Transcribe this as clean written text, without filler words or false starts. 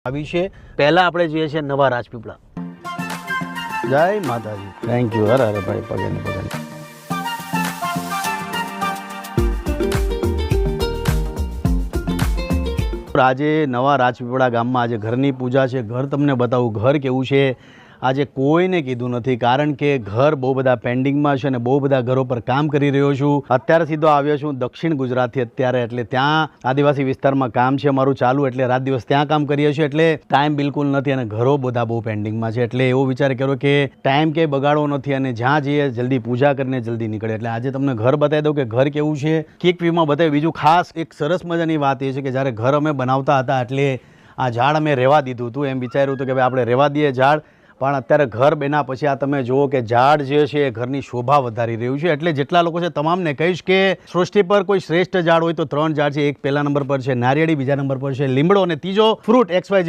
આવી છે પહેલા આપણે જોઈએ છે નવા રાજપીપળા. જય માતાજી. Thank you. અરે ભાઈ પગે ને પગે. આજે નવા રાજપીપળા ગામમાં આજે ઘરની પૂજા છે. ઘર તમને બતાવું ઘર કેવું છે. આજે કોઈને કીધું નથી કારણ કે ઘર બહુ બધા પેન્ડિંગમાં છે અને બહુ બધા ઘરો પર કામ કરી રહ્યો છું. અત્યારે સીધો આવ્યો છું દક્ષિણ ગુજરાતથી અત્યારે, એટલે ત્યાં આદિવાસી વિસ્તારમાં કામ છે મારું ચાલુ, એટલે રાત દિવસ ત્યાં કામ કરીએ છીએ, એટલે ટાઈમ બિલકુલ નથી અને ઘરો બધા બહુ પેન્ડિંગમાં છે. એટલે એવો વિચાર કર્યો કે ટાઈમ કે બગાડવો નથી અને જ્યાં જઈએ જલ્દી પૂજા કરીને જલ્દી નીકળે. એટલે આજે તમને ઘર બતાવી દઉં કે ઘર કેવું છે, ક્વિક વ્યૂમાં બતાવી. બીજું ખાસ એક સરસ મજાની વાત એ છે કે જ્યારે ઘર અમે બનાવતા હતા એટલે આ ઝાડ અમે રહેવા દીધું હતું. એમ વિચાર્યું હતું કે ભાઈ આપણે રહેવા દઈએ ઝાડ, પણ અત્યારે ઘર બન્યા પછી આ તમે જુઓ કે ઝાડ જે છે એ ઘરની શોભા વધારી રહ્યું છે. એટલે જેટલા લોકો છે તમામને કહીશ કે સૃષ્ટિ પર કોઈ શ્રેષ્ઠ ઝાડ હોય તો 3 ઝાડ છે. એક પહેલા નંબર પર છે નારિયેળી, બીજા નંબર પર છે લીમડો અને ત્રીજો ફ્રૂટ XYZ